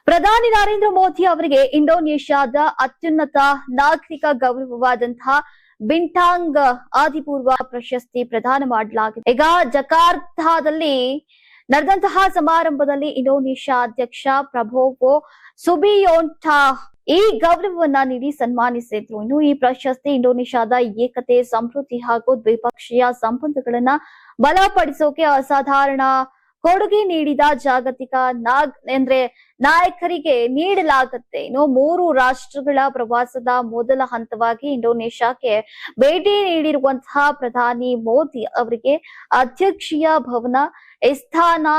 ಪ್ರಧಾನಿ ನರೇಂದ್ರ ಮೋದಿ ಅವರಿಗೆ ಇಂಡೋನೇಷ್ಯಾದ ಅತ್ಯುನ್ನತ ನಾಗರಿಕ ಗೌರವವಾದಂತಹ ಬಿಂಟಾಂಗ್ ಆದಿಪೂರ್ವ ಪ್ರಶಸ್ತಿ ಪ್ರದಾನ ಮಾಡಲಾಗಿದೆ. ಈಗ ಜಕಾರ್ತಾದಲ್ಲಿ ನಡೆದಂತಹ ಸಮಾರಂಭದಲ್ಲಿ ಇಂಡೋನೇಷ್ಯಾ ಅಧ್ಯಕ್ಷ ಪ್ರಬೋವೋ ಸುಬಿಯೋಂಟೋ ಈ ಗೌರವವನ್ನ ನೀಡಿ ಸನ್ಮಾನಿಸಿದ್ರು. ಇನ್ನು ಈ ಪ್ರಶಸ್ತಿ ಇಂಡೋನೇಷ್ಯಾದ ಏಕತೆ, ಸಮೃದ್ಧಿ ಹಾಗೂ ದ್ವಿಪಕ್ಷೀಯ ಸಂಬಂಧಗಳನ್ನ ಬಲಪಡಿಸೋಕೆ ಅಸಾಧಾರಣ ಕೊಡುಗೆ ನೀಡಿದ ಜಾಗತಿಕ ನಾಯಕರಿಗೆ ನೀಡಲಾಗುತ್ತೆ. ಇನ್ನು 3 ರಾಷ್ಟ್ರಗಳ ಪ್ರವಾಸದ ಮೊದಲ ಹಂತವಾಗಿ ಇಂಡೋನೇಷ್ಯಾಕ್ಕೆ ಭೇಟಿ ನೀಡಿರುವಂತಹ ಪ್ರಧಾನಿ ಮೋದಿ ಅವರಿಗೆ ಅಧ್ಯಕ್ಷೀಯ ಭವನ ಇಸ್ತಾನಾ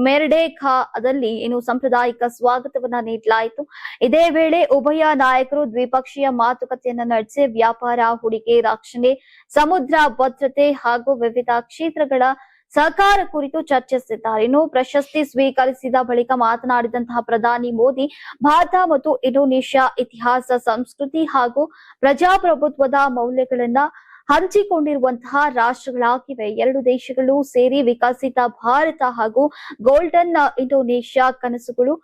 ಮೆರ್ಡೆಖಾದಲ್ಲಿ ಸಾಂಪ್ರದಾಯಿಕ ಸ್ವಾಗತವನ್ನ ನೀಡಲಾಯಿತು. ಇದೇ ವೇಳೆ ಉಭಯ ನಾಯಕರು ದ್ವಿಪಕ್ಷೀಯ ಮಾತುಕತೆಯನ್ನ ನಡೆಸಿ ವ್ಯಾಪಾರ, ಹೂಡಿಕೆ, ರಕ್ಷಣೆ, ಸಮುದ್ರ ಭದ್ರತೆ ಹಾಗೂ ವಿವಿಧ ಕ್ಷೇತ್ರಗಳ ಸಹಕಾರ ಕುರಿತು ಚರ್ಚಿಸಿದ್ದಾರೆ. ಇನ್ನು ಪ್ರಶಸ್ತಿ ಸ್ವೀಕರಿಸಿದ ಬಳಿಕ ಮಾತನಾಡಿದಂತಹ ಪ್ರಧಾನಿ ಮೋದಿ, ಭಾರತ ಮತ್ತು ಇಂಡೋನೇಷ್ಯಾ ಇತಿಹಾಸ, ಸಂಸ್ಕೃತಿ ಹಾಗೂ ಪ್ರಜಾಪ್ರಭುತ್ವದ ಮೌಲ್ಯಗಳನ್ನ ಹಂಚಿಕೊಂಡಿರುವಂತಹ ರಾಷ್ಟ್ರಗಳಾಗಿವೆ. 2 ದೇಶಗಳು ಸೇರಿ ವಿಕಸಿತ ಭಾರತ ಹಾಗೂ ಗೋಲ್ಡನ್ ಇಂಡೋನೇಷ್ಯಾ ಕನಸುಗಳು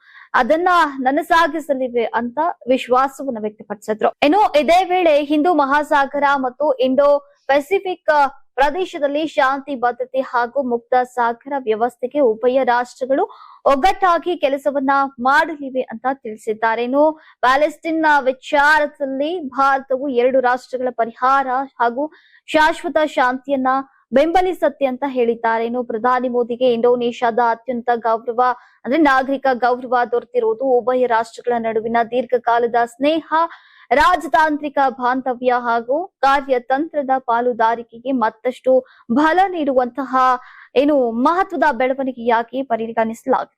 ಅದನ್ನ ನನಸಾಗಿಸಲಿವೆ ಅಂತ ವಿಶ್ವಾಸವನ್ನು ವ್ಯಕ್ತಪಡಿಸಿದ್ರು. ಇನ್ನು ಇದೇ ವೇಳೆ ಹಿಂದೂ ಮಹಾಸಾಗರ ಮತ್ತು ಇಂಡೋ ಪೆಸಿಫಿಕ್ ಪ್ರದೇಶದಲ್ಲಿ ಶಾಂತಿ, ಭದ್ರತೆ ಹಾಗೂ ಮುಕ್ತ ಸಾಗರ ವ್ಯವಸ್ಥೆಗೆ ಉಭಯ ರಾಷ್ಟ್ರಗಳು ಒಗ್ಗಟ್ಟಾಗಿ ಕೆಲಸವನ್ನ ಮಾಡಲಿವೆ ಅಂತ ತಿಳಿಸಿದ್ದಾರೆ. ಇನ್ನು ಪ್ಯಾಲೆಸ್ಟೈನ್ ವಿಚಾರದಲ್ಲಿ ಭಾರತವು 2 ರಾಷ್ಟ್ರಗಳ ಪರಿಹಾರ ಹಾಗೂ ಶಾಶ್ವತ ಶಾಂತಿಯನ್ನ ಬೆಂಬಲಿಸುತ್ತೆ ಅಂತ ಹೇಳಿದ್ದಾರೆ. ಇನ್ನು ಪ್ರಧಾನಿ ಮೋದಿಗೆ ಇಂಡೋನೇಷ್ಯಾದ ಅತ್ಯುನ್ನತ ಗೌರವ ನಾಗರಿಕ ಗೌರವ ದೊರೆತಿರುವುದು ಉಭಯ ರಾಷ್ಟ್ರಗಳ ನಡುವಿನ ದೀರ್ಘಕಾಲದ ಸ್ನೇಹ, ರಾಜತಾಂತ್ರಿಕ ಬಾಂಧವ್ಯ ಹಾಗೂ ಕಾರ್ಯತಂತ್ರದ ಪಾಲುದಾರಿಕೆಗೆ ಮತ್ತಷ್ಟು ಬಲ ನೀಡುವಂತಹ ಮಹತ್ವದ ಬೆಳವಣಿಗೆಯಾಗಿ ಪರಿಗಣಿಸಲಾಗಿದೆ.